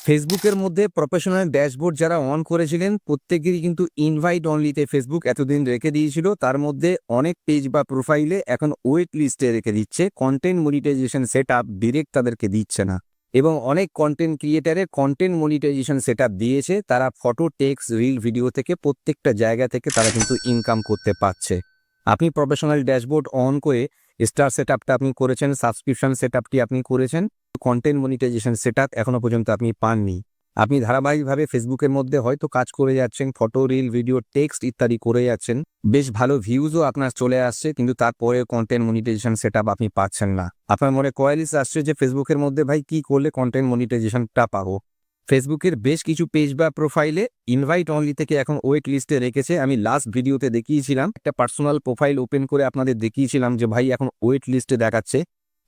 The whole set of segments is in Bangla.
ফেসবুকের মধ্যে প্রফেশনাল ড্যাশবোর্ড যারা অন করেছিলেন প্রত্যেকেরই কিন্তু ইনভাইট অনলিতে ফেসবুক এতদিন রেখে দিয়েছিল। তার মধ্যে অনেক পেজ বা প্রোফাইলে এখন ওয়েট লিস্টে রেখে দিচ্ছে, content monetisation set up direct তাদেরকে দিচ্ছে না। এবং অনেক কন্টেন্ট ক্রিয়েটারে কন্টেন্ট মনিটাইজেশন সেট আপ দিয়েছে, তারা ফটো, টেক্সট, রিল, ভিডিও থেকে প্রত্যেকটা জায়গা থেকে তারা কিন্তু ইনকাম করতে পারছে। আপনি প্রফেশনাল ড্যাশবোর্ড অন করে স্টার সেট আপটা আপনি করেছেন, সাবস্ক্রিপশন সেট আপটি আপনি করেছেন, কন্টেন্ট মনিটাইজেশন সেটআপ এখনো পর্যন্ত আপনি পাননি। আপনি ধারাবাহিকভাবে ফেসবুকের মধ্যে হয়তো কাজ করে যাচ্ছেন, ফটো, রিল, ভিডিও, টেক্সট ইত্যাদি করে যাচ্ছেন, বেশ ভালো ভিউজও আপনার চলে আসছে, কিন্তু তারপরে কন্টেন্ট মনিটাইজেশন সেটআপ আপনি পাচ্ছেন না। আপনার মনে কোয়ারিজ আসছে যে ফেসবুকের মধ্যে ভাই কি করলে কন্টেন্ট মনিটাইজেশনটা পাবো। ফেসবুকের বেশ কিছু পেজ বা প্রোফাইলে ইনভাইট অনলি থেকে এখন ওয়েট লিস্টে রেখেছে। আমি লাস্ট ভিডিওতে দেখিয়েছিলাম, একটা পার্সোনাল প্রোফাইল ওপেন করে আপনাদের দেখিয়েছিলাম যে ভাই এখন ওয়েট লিস্টে দেখাচ্ছে।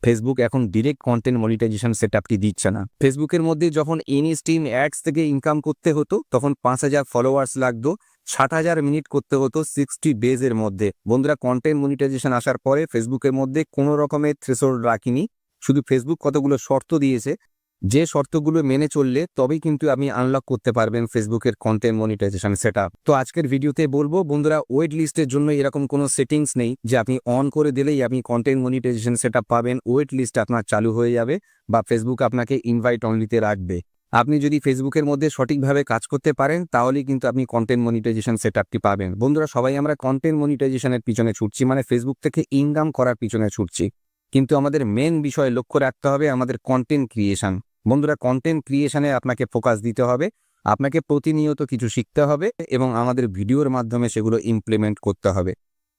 ফেসবুক এখন ডিরেক্ট কন্টেন্ট মনিটাইজেশন সেটআপটি দিচ্ছে না। ফেসবুকের মধ্যে যখন ইনস্ট্রিম অ্যাডস থেকে ইনকাম করতে হতো তখন 5,000 ফলোয়ার্স লাগতো, 60,000 মিনিট করতে হতো 60 ডেজের মধ্যে। বন্ধুরা, কন্টেন্ট মনিটাইজেশন আসার পরে ফেসবুকের মধ্যে কোনো রকমের থ্রেশহোল্ড রাখিনি, শুধু ফেসবুক কতগুলো শর্ত দিয়েছে, যে শর্তগুলো মেনে চললে তবেই কিন্তু আপনি আনলক করতে পারবেন ফেসবুকের কন্টেন্ট মনিটাইজেশন সেটআপ। তো আজকের ভিডিওতে বলবো বন্ধুরা, ওয়েট লিস্টের জন্য এরকম কোনো সেটিংস নেই যে আপনি অন করে দিলেই আপনি কন্টেন্ট মনিটাইজেশন সেটআপ পাবেন, ওয়েট লিস্ট আপনার চালু হয়ে যাবে বা ফেসবুক আপনাকে ইনভাইট অনলিতে রাখবে। আপনি যদি ফেসবুকের মধ্যে সঠিকভাবে কাজ করতে পারেন তাহলেই কিন্তু আপনি কন্টেন্ট মনিটাইজেশন সেটআপটি পাবেন। বন্ধুরা, সবাই আমরা কন্টেন্ট মনিটাইজেশনের পিছনে ছুটছি, মানে ফেসবুক থেকে ইনকাম করার পিছনে ছুটছি, কিন্তু আমাদের মেন বিষয় লক্ষ্য রাখতে হবে আমাদের কন্টেন্ট ক্রিয়েশন। বন্ধুরা, কন্টেন্ট ক্রিয়েশনে আপনাকে ফোকাস দিতে হবে, আপনাকে প্রতিনিয়ত কিছু শিখতে হবে এবং আমাদের ভিডিওর মাধ্যমে সেগুলো ইমপ্লিমেন্ট করতে হবে।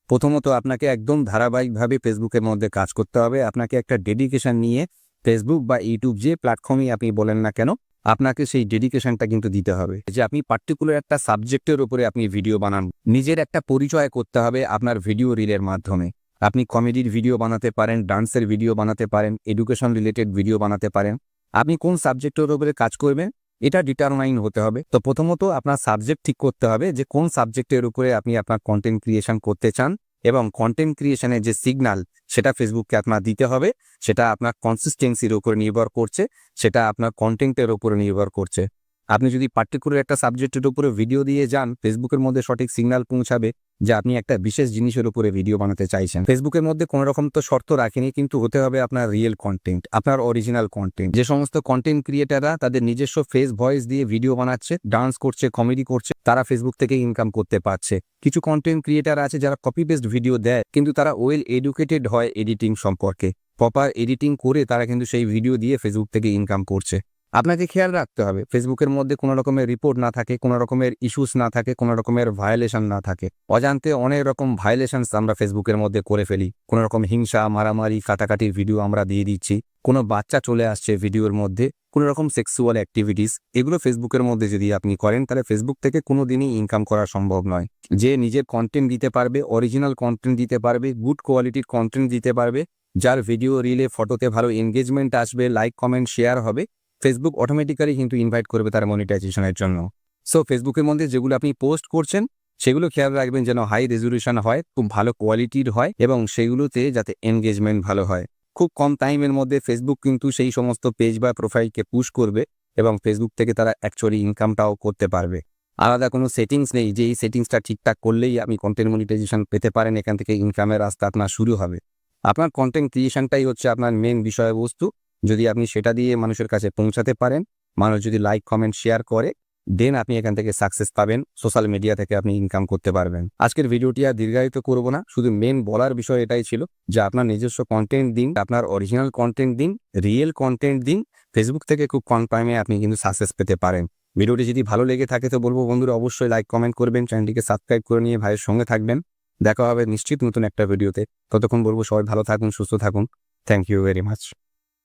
প্রথমত আপনাকে একদম ধারাবাহিকভাবে ফেসবুকের মধ্যে কাজ করতে হবে। আপনাকে একটা ডেডিকেশন নিয়ে ফেসবুক বা ইউটিউব যে প্ল্যাটফর্মই আপনি বলেন না কেন, আপনাকে সেই ডেডিকেশনটা কিন্তু দিতে হবে যে আপনি পার্টিকুলার একটা সাবজেক্টের উপরে আপনি ভিডিও বানান। নিজের একটা পরিচয় করতে হবে আপনার ভিডিও রিলের মাধ্যমে। আপনি কমেডির ভিডিও বানাতে পারেন, ডান্সের ভিডিও বানাতে পারেন, এডুকেশন রিলেটেড ভিডিও বানাতে পারেন। আপনি কোন সাবজেক্টের উপরে কাজ করবেন এটা ডিটারমাইন হতে হবে। তো প্রথমত আপনার সাবজেক্ট ঠিক করতে হবে যে কোন সাবজেক্টের উপরে আপনি আপনার কন্টেন্ট ক্রিয়েশন করতে চান, এবং কন্টেন্ট ক্রিয়েশনের যে সিগন্যাল সেটা ফেসবুককে আপনার দিতে হবে। সেটা আপনার কনসিস্টেন্সির উপর নির্ভর করছে, সেটা আপনার কন্টেন্টের উপরে নির্ভর করছে। আপনি যদি পার্টিকুলার একটা সাবজেক্টের উপরে ভিডিও দিয়ে যান, ফেসবুকের মধ্যে সঠিক সিগন্যাল পৌঁছাবে যে আপনি একটা বিশেষ জিনিসের উপরে ভিডিও বানাতে চাইছেন। ফেসবুকের মধ্যে কোনো রকম তো শর্ত রাখেনি, কিন্তু হতে হবে আপনার রিয়েল কন্টেন্ট, আপনার অরিজিনাল কন্টেন্ট। যে সমস্ত কন্টেন্ট ক্রিয়েটাররা তাদের নিজস্ব ফেস ভয়েস দিয়ে ভিডিও বানাচ্ছে, ডান্স করছে, কমেডি করছে, তারা ফেসবুক থেকে ইনকাম করতে পারছে। কিছু কন্টেন্ট ক্রিয়েটার আছে যারা কপি পেস্ট ভিডিও দেয়, কিন্তু তারা ওয়েল এডুকেটেড হয় এডিটিং সম্পর্কে, প্রপার এডিটিং করে তারা কিন্তু সেই ভিডিও দিয়ে ফেসবুক থেকে ইনকাম করছে। আপনাকে খেয়াল রাখতে হবে ফেসবুকের মধ্যে কোনো রকমের রিপোর্ট না থাকে, কোনো রকমের ইস্যুস না থাকে, কোনো রকমের ভায়োলেশন না থাকে। অজান্তে অনেক রকম ভায়োলেশনস আমরা ফেসবুকের মধ্যে করে ফেলি, কোনো রকম হিংসা, মারামারি, কাটাকাটির ভিডিও আমরা দিয়ে দিচ্ছি, কোনো বাচ্চা চলে আসছে ভিডিওর মধ্যে, কোনো রকম সেক্সুয়াল অ্যাক্টিভিটিস, এগুলো ফেসবুকের মধ্যে যদি আপনি করেন তাহলে ফেসবুক থেকে কোনো দিনই ইনকাম করা সম্ভব নয়। যে নিজের কন্টেন্ট দিতে পারবে, অরিজিনাল কন্টেন্ট দিতে পারবে, গুড কোয়ালিটির কন্টেন্ট দিতে পারবে, যার ভিডিও রিলে ফটোতে ভালো এনগেজমেন্ট আসবে, লাইক কমেন্ট শেয়ার হবে, ফেসবুক অটোমেটিক্যালি কিন্তু ইনভাইট করবে তার মনিটাইজেশনের জন্য। সো ফেসবুকের মধ্যে যেগুলো আপনি পোস্ট করছেন সেগুলো খেয়াল রাখবেন যেন হাই রেজলিউশন হয়, খুব ভালো কোয়ালিটির হয়, এবং সেগুলোতে যাতে এনগেজমেন্ট ভালো হয়। খুব কম টাইমের মধ্যে ফেসবুক কিন্তু সেই সমস্ত পেজ বা প্রোফাইলকে পুশ করবে এবং ফেসবুক থেকে তারা অ্যাকচুয়ালি ইনকামটাও করতে পারবে। আলাদা কোনো সেটিংস নেই যে এই সেটিংসটা ঠিকঠাক করলেই আপনি কন্টেন্ট মনিটাইজেশন পেতে পারেন, এখান থেকে ইনকামের রাস্তা আপনার শুরু হবে। আপনার কন্টেন্ট ক্রিয়েশনটাই হচ্ছে আপনার মেন বিষয়বস্তু। যদি আপনি সেটা দিয়ে মানুষের কাছে পৌঁছাতে পারেন, মানুষ যদি লাইক কমেন্ট শেয়ার করে, দেন আপনি এখান থেকে সাকসেস পাবেন, সোশ্যাল মিডিয়া থেকে আপনি ইনকাম করতে পারবেন। আজকের ভিডিওটি আর দীর্ঘায়িত করব না, শুধু মেন বলার বিষয় এটাই ছিল যে আপনার নিজস্ব কন্টেন্ট দিন, আপনার অরিজিনাল কন্টেন্ট দিন, রিয়েল কন্টেন্ট দিন, ফেসবুক থেকে খুব কম টাইমে আপনি কিন্তু সাকসেস পেতে পারেন। ভিডিওটি যদি ভালো লেগে থাকে তো বলবো বন্ধুরা অবশ্যই লাইক কমেন্ট করবেন, চ্যানেলটিকে সাবস্ক্রাইব করে নিয়ে ভাইয়ের সঙ্গে থাকবেন। দেখা হবে নিশ্চিত নতুন একটা ভিডিওতে। ততক্ষণ বলবো সবাই ভালো থাকুন, সুস্থ থাকুন। Thank you very much.